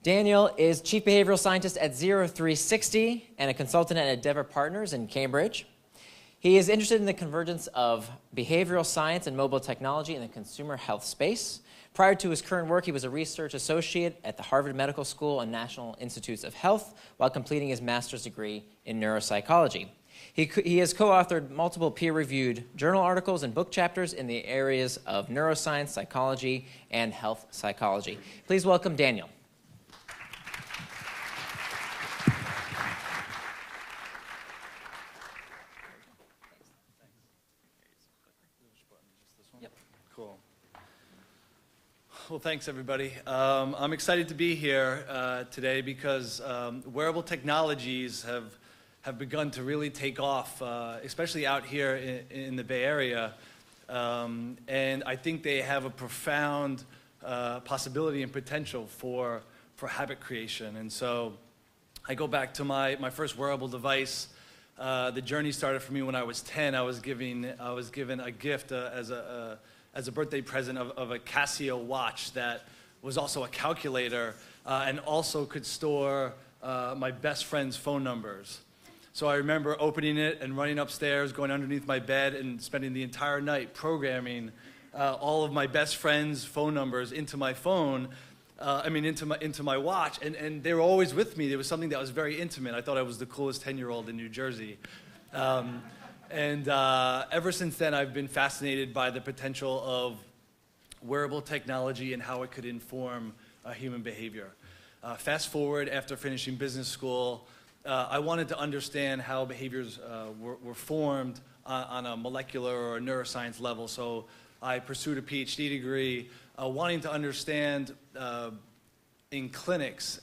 Daniel is Chief Behavioral Scientist at 0360 and a consultant at Endeavour Partners in Cambridge. He is interested in the convergence of behavioral science and mobile technology in the consumer health space. Prior to his current work, he was a research associate at the Harvard Medical School and National Institutes of Health while completing his master's degree in neuropsychology. He has co-authored multiple peer-reviewed journal articles and book chapters in the areas of neuroscience, psychology, and health psychology. Please welcome Daniel. Cool. Well, thanks, everybody. I'm excited to be here today because wearable technologies have begun to really take off, especially out here in the Bay Area. And I think they have a profound possibility and potential for habit creation. And so I go back to my first wearable device. The journey started for me when I was 10. I was given a gift as a birthday present of a Casio watch that was also a calculator and also could store my best friend's phone numbers. So I remember opening it and running upstairs, going underneath my bed, and spending the entire night programming all of my best friends' phone numbers into my phone. Into my watch, and they were always with me. There was something that was very intimate. I thought I was the coolest 10-year-old in New Jersey. Ever since then, I've been fascinated by the potential of wearable technology and how it could inform human behavior. Fast forward, after finishing business school, I wanted to understand how behaviors were formed on a molecular or a neuroscience level. So I pursued a PhD degree, wanting to understand in clinics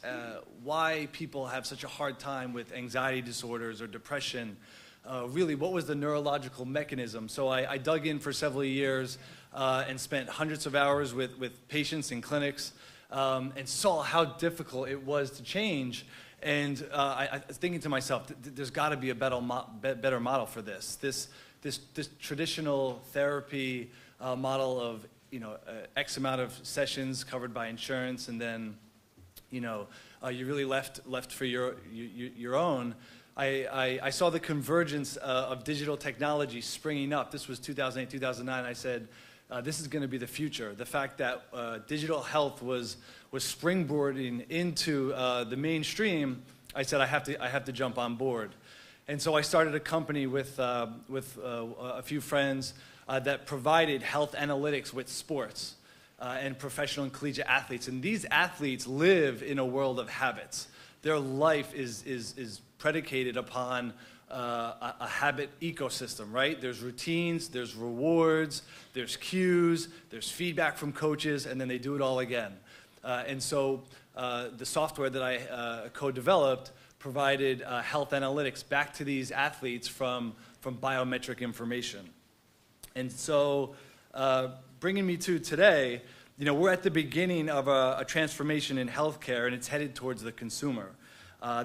why people have such a hard time with anxiety disorders or depression. Really, what was the neurological mechanism? So I dug in for several years and spent hundreds of hours with patients in clinics and saw how difficult it was to change. And I was thinking to myself, there's got to be a better model for this. This traditional therapy model of X amount of sessions covered by insurance, and then you're really left for your own. I saw the convergence of digital technology springing up. This was 2008, 2009. I said, this is going to be the future. The fact that digital health was springboarding into the mainstream, I said I have to jump on board. And so I started a company with a few friends that provided health analytics with sports and professional and collegiate athletes. And these athletes live in a world of habits. Their life is predicated upon a habit ecosystem, right? There's routines, there's rewards, there's cues, there's feedback from coaches, and then they do it all again. And so the software that I co-developed provided health analytics back to these athletes from biometric information. And so bringing me to today, we're at the beginning of a transformation in healthcare, and it's headed towards the consumer.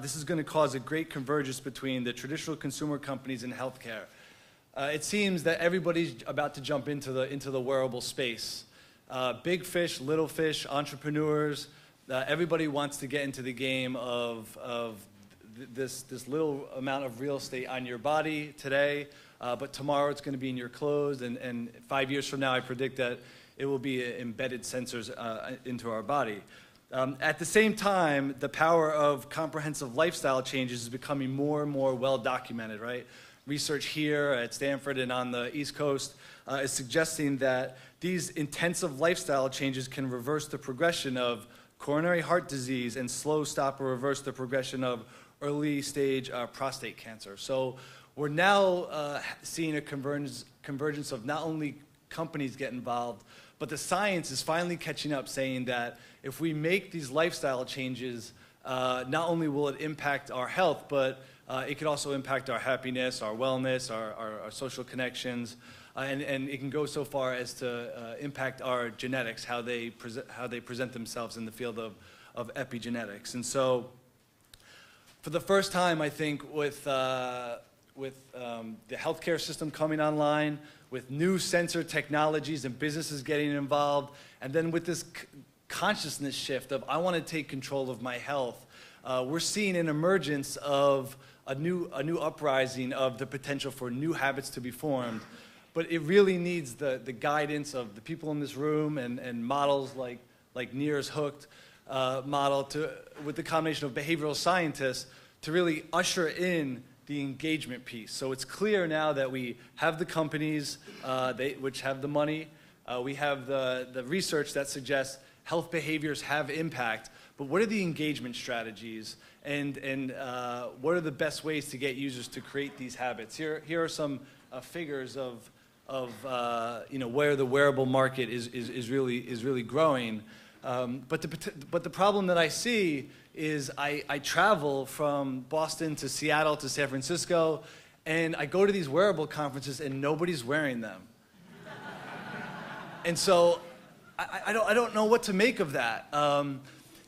This is going to cause a great convergence between the traditional consumer companies and healthcare. It seems that everybody's about to jump into the wearable space. Big fish, little fish, entrepreneurs, everybody wants to get into the game of this little amount of real estate on your body today, but tomorrow it's going to be in your clothes, and 5 years from now I predict that it will be embedded sensors into our body. At the same time, the power of comprehensive lifestyle changes is becoming more and more well documented, right? Research here at Stanford and on the East Coast is suggesting that these intensive lifestyle changes can reverse the progression of coronary heart disease and slow, stop, or reverse the progression of early stage prostate cancer. So we're now seeing a convergence of not only companies get involved, but the science is finally catching up, saying that if we make these lifestyle changes, not only will it impact our health, but it could also impact our happiness, our wellness, our social connections, and it can go so far as to impact our genetics, how they present themselves in the field of epigenetics. And so, for the first time, I think with the healthcare system coming online, with new sensor technologies and businesses getting involved, and then with this consciousness shift of I want to take control of my health. We're seeing an emergence of a new uprising of the potential for new habits to be formed. But it really needs the guidance of the people in this room and models like Near's Hooked model with the combination of behavioral scientists to really usher in the engagement piece. So it's clear now that we have the companies which have the money. We have the research that suggests health behaviors have impact. But what are the engagement strategies? And what are the best ways to get users to create these habits? Here are some figures of where the wearable market is really growing. But the problem that I see is I travel from Boston to Seattle to San Francisco, and I go to these wearable conferences and nobody's wearing them. And so I don't know what to make of that.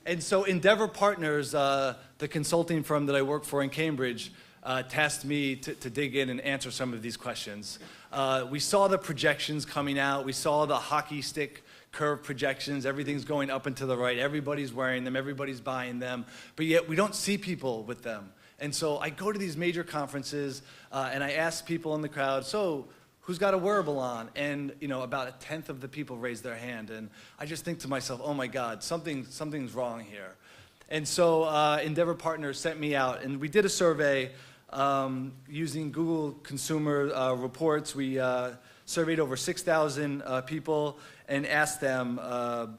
And so Endeavour Partners, the consulting firm that I work for in Cambridge, tasked me to dig in and answer some of these questions. We saw the projections coming out. We saw the hockey stick curve projections. Everything's going up and to the right. Everybody's wearing them. Everybody's buying them. But yet we don't see people with them. And so I go to these major conferences and I ask people in the crowd, so who's got a wearable on? And about a tenth of the people raise their hand. And I just think to myself, oh my God, something's wrong here. And so Endeavour Partners sent me out, and we did a survey using Google Consumer Reports. We surveyed over 6,000 people and asked them, are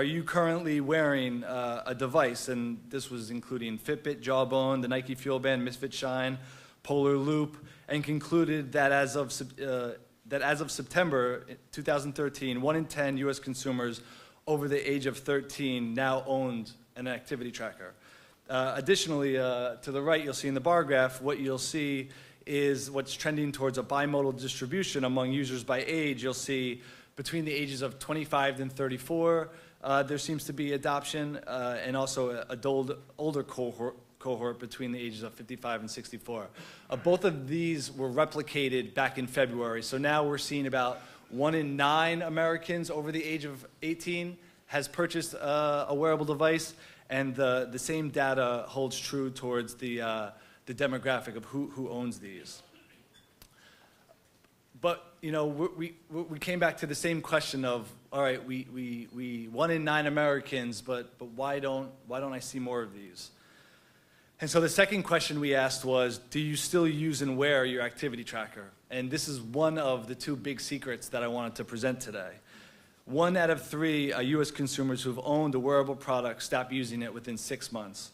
you currently wearing a device? And this was including Fitbit, Jawbone, the Nike Fuel Band, Misfit Shine, Polar Loop, and concluded that as of September 2013, 1 in 10 U.S. consumers over the age of 13 now owned an activity tracker. Additionally, to the right, you'll see in the bar graph, what you'll see is what's trending towards a bimodal distribution among users by age. You'll see between the ages of 25 and 34, there seems to be adoption, and also a older cohort between the ages of 55 and 64. Both of these were replicated back in February. So now we're seeing about 1 in 9 Americans over the age of 18 has purchased a wearable device, and the same data holds true towards the demographic of who owns these. But we came back to the same question of, all right, we 1 in 9 Americans, but why don't I see more of these? And so the second question we asked was, do you still use and wear your activity tracker? And this is one of the 2 big secrets that I wanted to present today. 1 out of 3 U.S. consumers who've owned a wearable product stop using it within 6 months.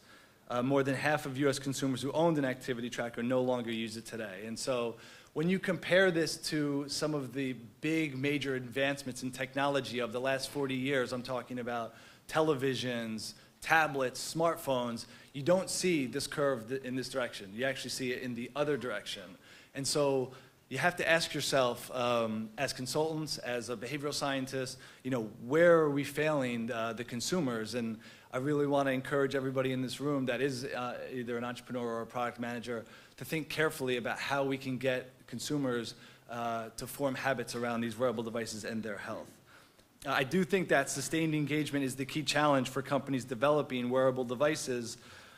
More than half of U.S. consumers who owned an activity tracker no longer use it today. And so when you compare this to some of the big major advancements in technology of the last 40 years, I'm talking about televisions, tablets, smartphones, you don't see this curve in this direction. You actually see it in the other direction. And so you have to ask yourself, as consultants, as a behavioral scientist, where are we failing the consumers? And I really want to encourage everybody in this room that is either an entrepreneur or a product manager to think carefully about how we can get consumers to form habits around these wearable devices and their health. I do think that sustained engagement is the key challenge for companies developing wearable devices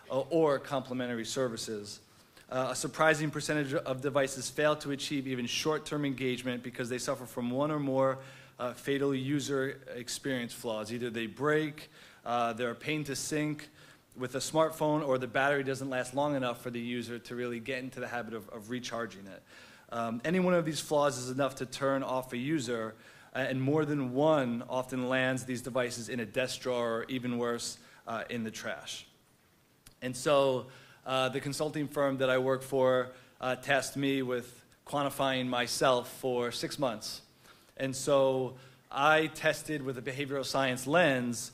or complementary services. A surprising percentage of devices fail to achieve even short-term engagement because they suffer from 1 or more fatal user experience flaws. Either they break, they're a pain to sync with a smartphone, or the battery doesn't last long enough for the user to really get into the habit of recharging it. Any one of these flaws is enough to turn off a user, and more than one often lands these devices in a desk drawer, or even worse, in the trash. And so the consulting firm that I work for tasked me with quantifying myself for 6 months. And so I tested with a behavioral science lens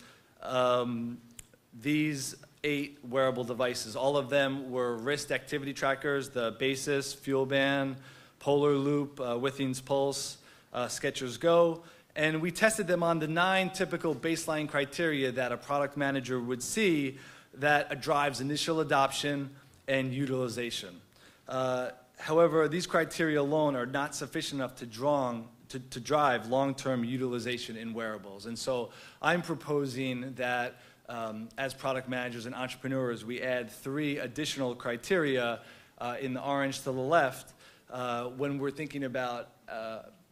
these 8 wearable devices. All of them were wrist activity trackers: the Basis, Fuel Band, Polar Loop, Withings Pulse, Skechers Go. And we tested them on the 9 typical baseline criteria that a product manager would see that drives initial adoption and utilization. However, these criteria alone are not sufficient enough to to drive long-term utilization in wearables. And so I'm proposing that as product managers and entrepreneurs, we add 3 additional criteria in the orange to the left when we're thinking about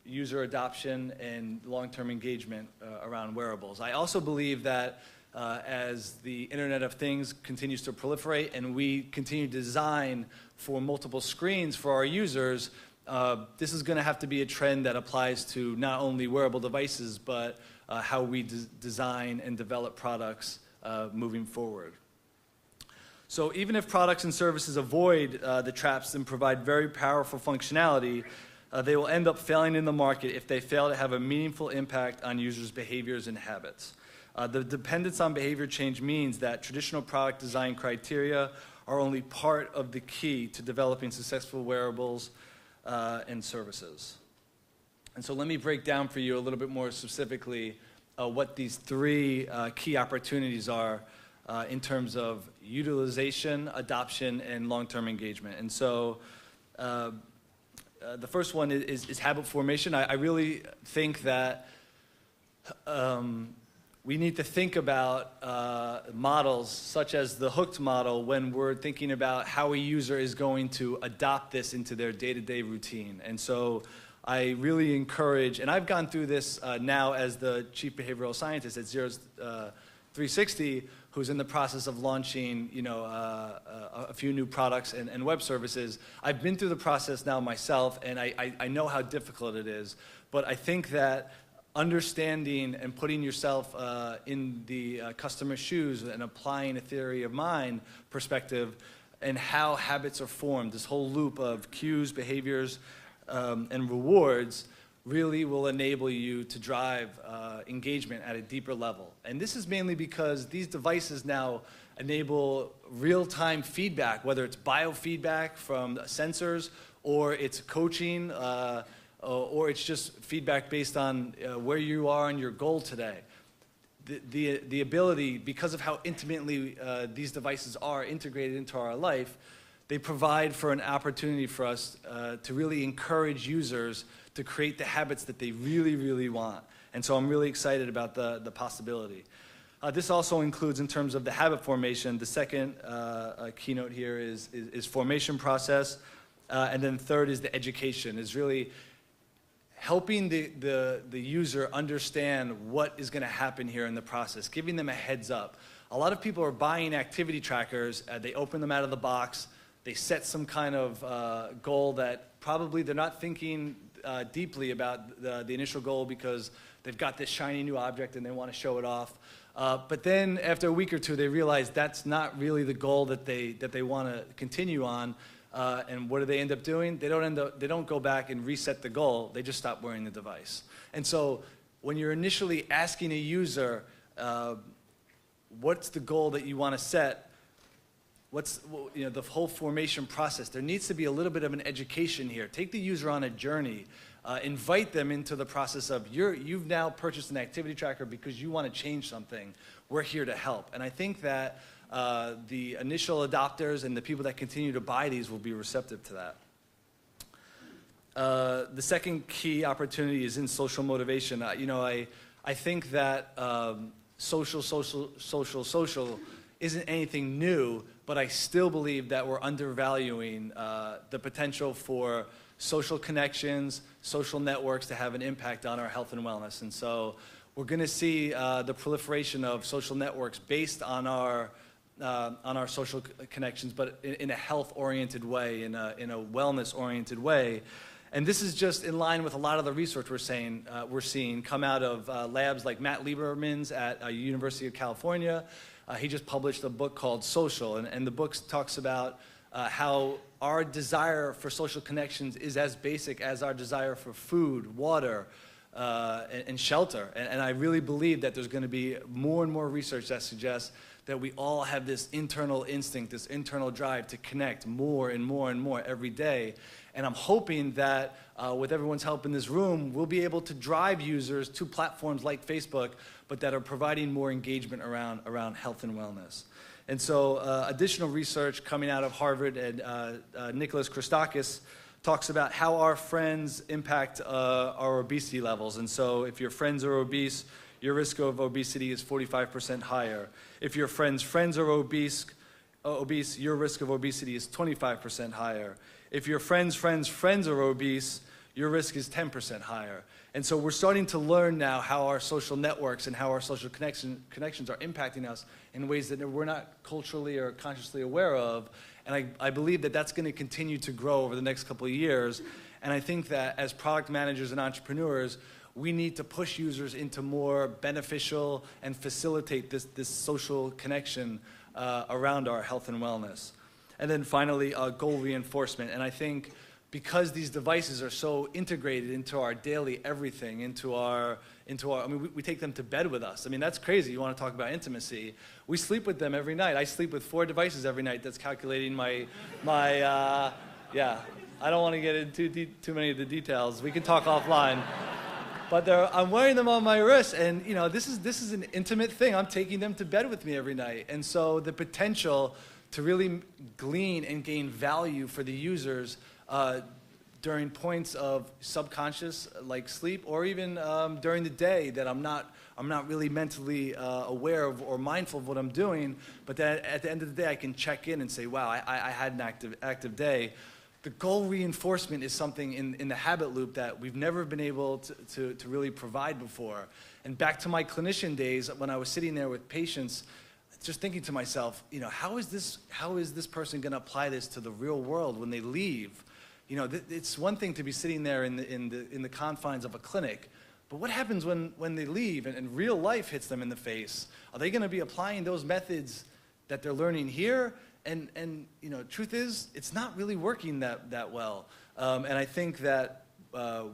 user adoption and long-term engagement around wearables. I also believe that as the Internet of Things continues to proliferate and we continue to design for multiple screens for our users, this is going to have to be a trend that applies to not only wearable devices, but how we design and develop products moving forward. So even if products and services avoid the traps and provide very powerful functionality, they will end up failing in the market if they fail to have a meaningful impact on users' behaviors and habits. The dependence on behavior change means that traditional product design criteria are only part of the key to developing successful wearables and services. And so let me break down for you a little bit more specifically what these 3 key opportunities are in terms of utilization, adoption, and long-term engagement. And so the first one is habit formation. I really think that we need to think about models such as the hooked model when we're thinking about how a user is going to adopt this into their day-to-day routine. And so I really encourage, and I've gone through this now as the Chief Behavioral Scientist at 360, who's in the process of launching, a few new products and web services. I've been through the process now myself, and I know how difficult it is. But I think that understanding and putting yourself in the customer's shoes and applying a theory of mind perspective and how habits are formed, this whole loop of cues, behaviors, and rewards really will enable you to drive engagement at a deeper level. And this is mainly because these devices now enable real-time feedback, whether it's biofeedback from sensors or it's coaching, or it's just feedback based on where you are and your goal today. The ability, because of how intimately these devices are integrated into our life, they provide for an opportunity for us to really encourage users to create the habits that they really, really want. And so I'm really excited about the possibility. This also includes, in terms of the habit formation, the second keynote here is formation process. And then third is the education, is really helping the user understand what is going to happen here in the process, giving them a heads up. A lot of people are buying activity trackers, they open them out of the box, they set some kind of goal that probably they're not thinking deeply about the initial goal because they've got this shiny new object and they want to show it off. But then after a week or two, they realize that's not really the goal that they want to continue on. And what do they end up doing? They don't go back and reset the goal. They just stop wearing the device. And so when you're initially asking a user, what's the goal that you want to set? What's the whole formation process? There needs to be a little bit of an education here. Take the user on a journey. Invite them into the process of you've now purchased an activity tracker because you want to change something. We're here to help. And I think that the initial adopters and the people that continue to buy these will be receptive to that. The second key opportunity is in social motivation. I think that social isn't anything new, but I still believe that we're undervaluing the potential for social connections, social networks to have an impact on our health and wellness. And so we're going to see the proliferation of social networks based on our social connections, but in a health-oriented way, in a wellness-oriented way. And this is just in line with a lot of the research we're seeing come out of labs like Matt Lieberman's at University of California. He just published a book called Social, and the book talks about how our desire for social connections is as basic as our desire for food, water, and shelter. And I really believe that there's going to be more and more research that suggests that we all have this internal instinct, this internal drive to connect more and more and more every day. And I'm hoping that with everyone's help in this room, we'll be able to drive users to platforms like Facebook, but that are providing more engagement around health and wellness. And so additional research coming out of Harvard and Nicholas Christakis talks about how our friends impact our obesity levels. And so if your friends are obese, your risk of obesity is 45% higher. If your friends are obese, your risk of obesity is 25% higher. If your friends are obese, your risk is 10% higher. And so we're starting to learn now how our social networks and how our social connections are impacting us in ways that we're not culturally or consciously aware of. And I believe that that's going to continue to grow over the next couple of years. And I think that as product managers and entrepreneurs, we need to push users into more beneficial and facilitate this social connection around our health and wellness. And then finally, goal reinforcement. And I think because these devices are so integrated into our daily everything, I mean, we take them to bed with us. I mean, that's crazy. You want to talk about intimacy. We sleep with them every night. I sleep with 4 devices every night that's calculating my yeah. I don't want to get into too many of the details. We can talk offline. But I'm wearing them on my wrist, and this is an intimate thing. I'm taking them to bed with me every night. And so the potential to really glean and gain value for the users during points of subconscious, like sleep, or even during the day that I'm not really mentally aware of or mindful of what I'm doing, but that at the end of the day I can check in and say, wow, I had an active day. The goal reinforcement is something in the habit loop that we've never been able to really provide before. And back to my clinician days, when I was sitting there with patients, just thinking to myself, how is this person going to apply this to the real world when they leave? It's one thing to be sitting there in the confines of a clinic, but what happens when they leave and real life hits them in the face? Are they going to be applying those methods that they're learning here? And truth is, it's not really working that well. And I think that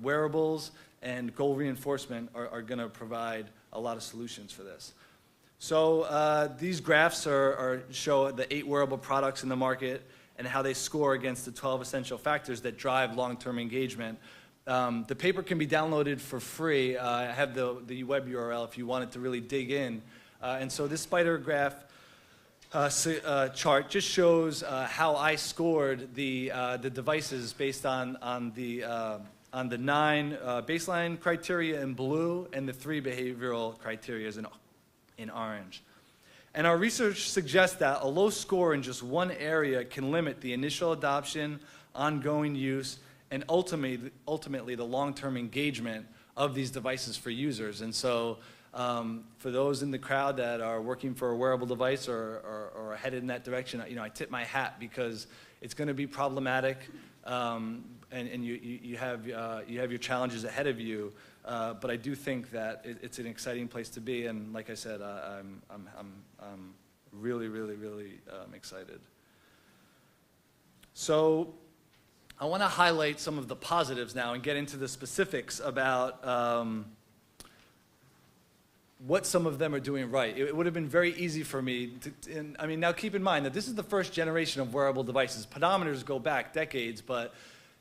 wearables and goal reinforcement are going to provide a lot of solutions for this. So these graphs show the 8 wearable products in the market and how they score against the 12 essential factors that drive long-term engagement. The paper can be downloaded for free. I have the web URL if you wanted to really dig in. And so this spider graph chart just shows how I scored the devices based on the 9 baseline criteria in blue and the 3 behavioral criteria in orange. And our research suggests that a low score in just one area can limit the initial adoption, ongoing use, and ultimately the long-term engagement of these devices for users. And so for those in the crowd that are working for a wearable device or are headed in that direction, I tip my hat because it's going to be problematic, and you have your challenges ahead of you. But I do think that it's an exciting place to be, and like I said, I'm really excited. So I want to highlight some of the positives now and get into the specifics about what some of them are doing right. It would have been very easy for me to, now keep in mind that this is the first generation of wearable devices. Pedometers go back decades, but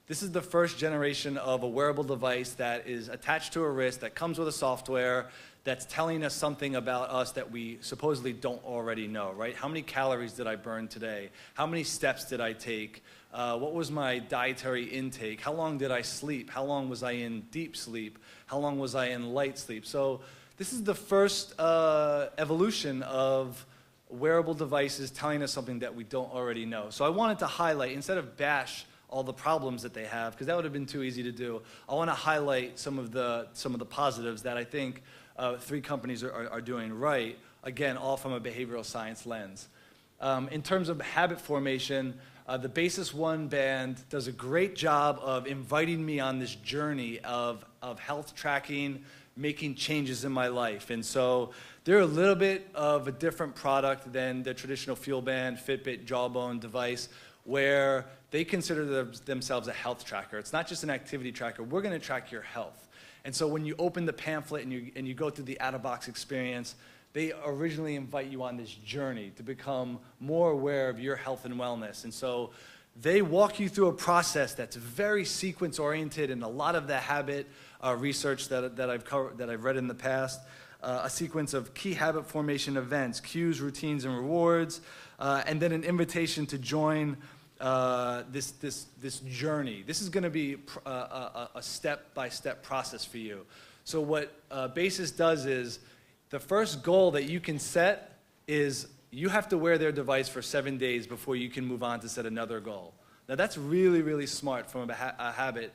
this is the first generation of a wearable device that is attached to a wrist, that comes with a software, that's telling us something about us that we supposedly don't already know, right? How many calories did I burn today? How many steps did I take? What was my dietary intake? How long did I sleep? How long was I in deep sleep? How long was I in light sleep? So this is the first evolution of wearable devices telling us something that we don't already know. So I wanted to highlight, instead of bash all the problems that they have, because that would have been too easy to do, I want to highlight some of the positives that I think 3 companies are doing right, again, all from a behavioral science lens. In terms of habit formation, the Basis 1 band does a great job of inviting me on this journey of health tracking, making changes in my life. And so they're a little bit of a different product than the traditional Fuel Band, Fitbit, Jawbone device, where they consider themselves a health tracker. It's not just an activity tracker. We're going to track your health. And so when you open the pamphlet and you go through the out-of-box experience, they originally invite you on this journey to become more aware of your health and wellness. And so they walk you through a process that's very sequence-oriented, and a lot of the habit research that I've read in the past, a sequence of key habit formation events, cues, routines, and rewards, and then an invitation to join this journey. This is going to be a step-by-step process for you. So what Basis does is, the first goal that you can set is you have to wear their device for 7 days before you can move on to set another goal. Now that's really, really smart from a habit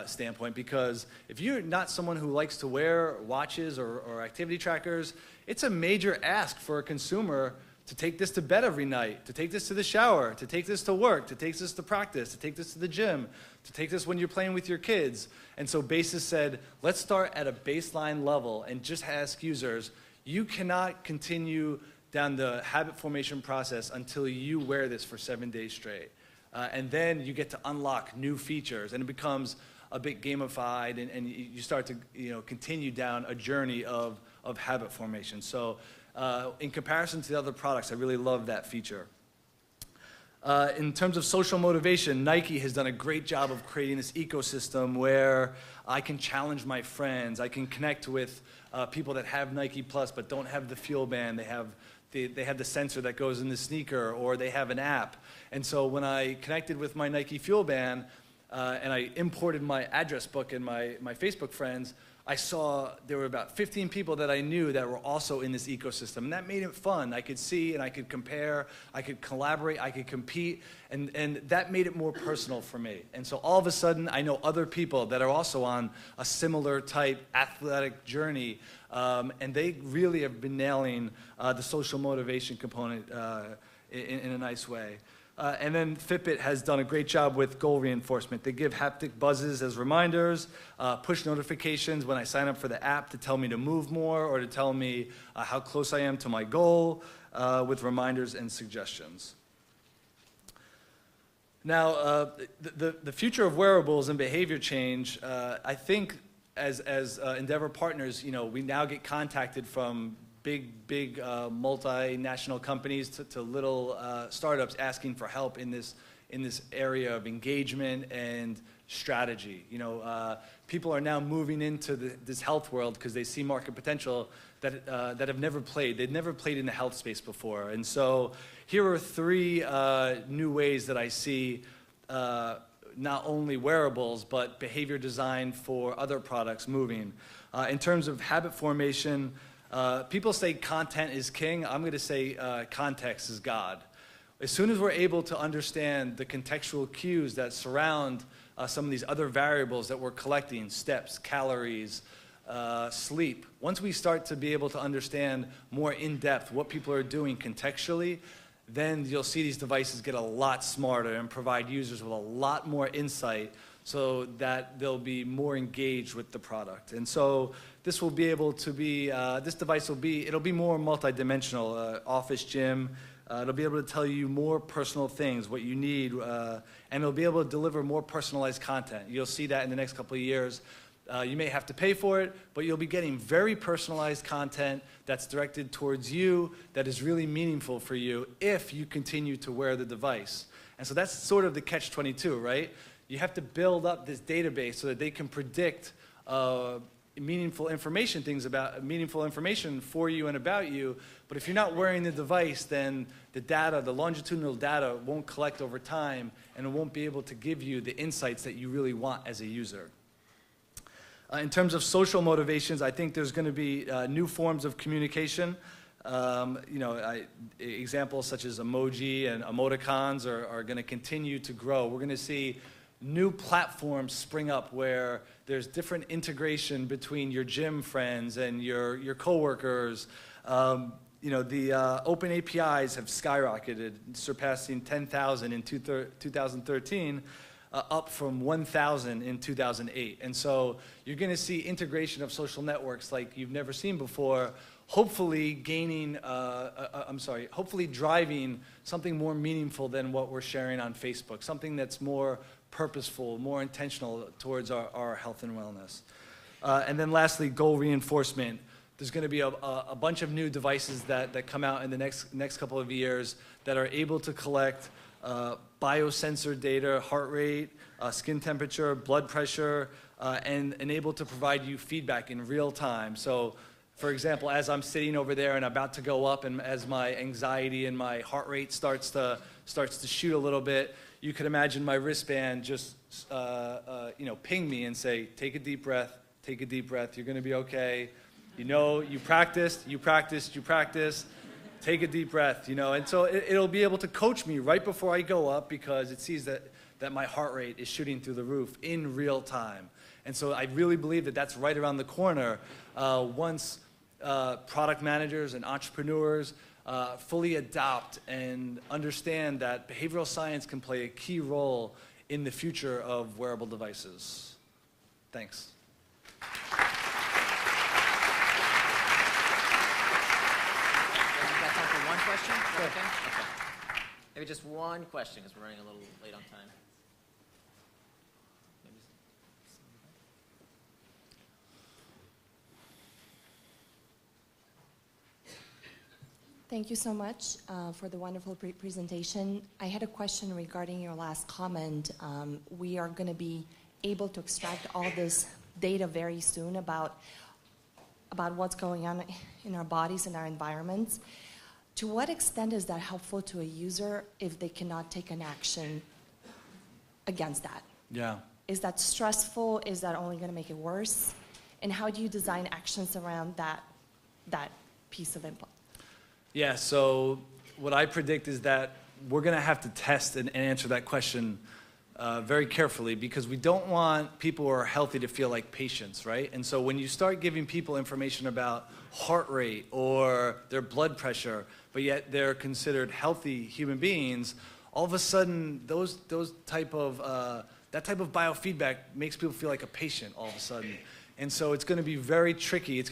standpoint, because if you're not someone who likes to wear watches or activity trackers, it's a major ask for a consumer to take this to bed every night, to take this to the shower, to take this to work, to take this to practice, to take this to the gym, to take this when you're playing with your kids. And so Basis said, let's start at a baseline level and just ask users, you cannot continue down the habit formation process until you wear this for 7 days straight. And then you get to unlock new features, and it becomes a bit gamified, and you start to continue down a journey of habit formation. So in comparison to the other products, I really love that feature. In terms of social motivation, Nike has done a great job of creating this ecosystem where I can challenge my friends, I can connect with people that have Nike Plus but don't have the Fuel Band. They have the sensor that goes in the sneaker, or they have an app. And so when I connected with my Nike Fuel Band and I imported my address book and my Facebook friends, I saw there were about 15 people that I knew that were also in this ecosystem. And that made it fun. I could see and I could compare, I could collaborate, I could compete, and that made it more personal for me. And so all of a sudden, I know other people that are also on a similar type athletic journey, and they really have been nailing the social motivation component in a nice way. And then Fitbit has done a great job with goal reinforcement. They give haptic buzzes as reminders, push notifications when I sign up for the app to tell me to move more or to tell me how close I am to my goal, with reminders and suggestions. Now, the future of wearables and behavior change, I think as Endeavour partners, we now get contacted from big multinational companies to little startups asking for help in this area of engagement and strategy. People are now moving into this health world because they see market potential that have never played. They've never played in the health space before. And so here are 3 new ways that I see not only wearables, but behavior design for other products moving. In terms of habit formation, people say content is king. I'm going to say context is God. As soon as we're able to understand the contextual cues that surround some of these other variables that we're collecting, steps, calories, sleep, once we start to be able to understand more in depth what people are doing contextually, then you'll see these devices get a lot smarter and provide users with a lot more insight so that they'll be more engaged with the product. And so this will be able to be, this device it'll be more multidimensional, office gym. It'll be able to tell you more personal things, what you need, and it'll be able to deliver more personalized content. You'll see that in the next couple of years. You may have to pay for it, but you'll be getting very personalized content that's directed towards you, that is really meaningful for you if you continue to wear the device. And so that's sort of the catch-22, right? You have to build up this database so that they can predict meaningful information for you and about you. But if you're not wearing the device, then the data, the longitudinal data, won't collect over time, and it won't be able to give you the insights that you really want as a user. In terms of social motivations, I think there's going to be new forms of communication. Examples such as emoji and emoticons are going to continue to grow. We're going to see new platforms spring up where there's different integration between your gym friends and your coworkers. The open APIs have skyrocketed, surpassing 10,000 in 2013. Up from 1,000 in 2008. And so you're going to see integration of social networks like you've never seen before, hopefully hopefully driving something more meaningful than what we're sharing on Facebook, something that's more purposeful, more intentional towards our health and wellness. And then lastly, goal reinforcement. There's going to be a bunch of new devices that come out in the next couple of years that are able to collect biosensor data, heart rate, skin temperature, blood pressure, and able to provide you feedback in real time. So For example, as I'm sitting over there and about to go up, and as my anxiety and my heart rate starts to shoot a little bit, you could imagine my wristband just ping me and say, take a deep breath, take a deep breath, you're going to be okay. You know, you practiced, take a deep breath, and so it'll be able to coach me right before I go up because it sees that my heart rate is shooting through the roof in real time. And so I really believe that that's right around the corner once product managers and entrepreneurs fully adopt and understand that behavioral science can play a key role in the future of wearable devices. Thanks. One question? Sure. Okay. Maybe just one question because we're running a little late on time. Thank you so much for the wonderful presentation. I had a question regarding your last comment. We are going to be able to extract all this data very soon about what's going on in our bodies and our environments. To what extent is that helpful to a user if they cannot take an action against that? Yeah. Is that stressful? Is that only going to make it worse? And how do you design actions around that piece of input? Yeah, so what I predict is that we're going to have to test and answer that question very carefully because we don't want people who are healthy to feel like patients, right? And so when you start giving people information about heart rate or their blood pressure, but yet they're considered healthy human beings, all of a sudden that type of biofeedback makes people feel like a patient all of a sudden. And so it's going to be very tricky. It's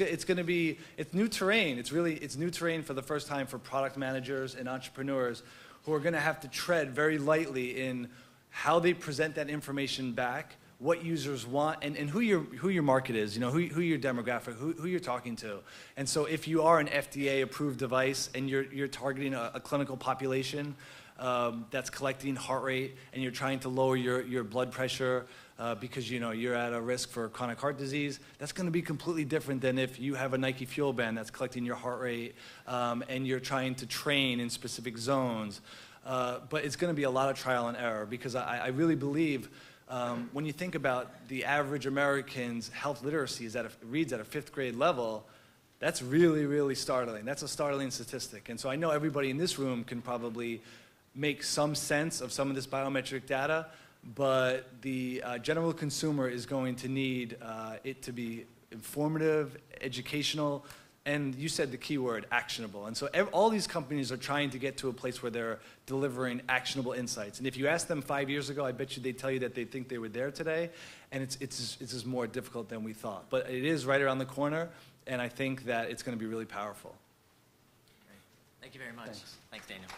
new terrain. It's new terrain for the first time for product managers and entrepreneurs who are going to have to tread very lightly in how they present that information back, what users want, and who your market is, who your demographic, who you're talking to. And so if you are an FDA-approved device and you're targeting a clinical population that's collecting heart rate and you're trying to lower your blood pressure because you're at a risk for chronic heart disease, that's going to be completely different than if you have a Nike Fuel Band that's collecting your heart rate and you're trying to train in specific zones. But it's going to be a lot of trial and error because I really believe when you think about the average American's health literacy reads at a 5th grade level, that's really, really startling. That's a startling statistic. And so I know everybody in this room can probably make some sense of some of this biometric data, but the general consumer is going to need it to be informative, educational, and you said the key word, actionable. And so all these companies are trying to get to a place where they're delivering actionable insights. And if you asked them 5 years ago, I bet you they'd tell you that they think they were there today, and it's just more difficult than we thought. But it is right around the corner, and I think that it's going to be really powerful. Great. Thank you very much. Thanks Daniel.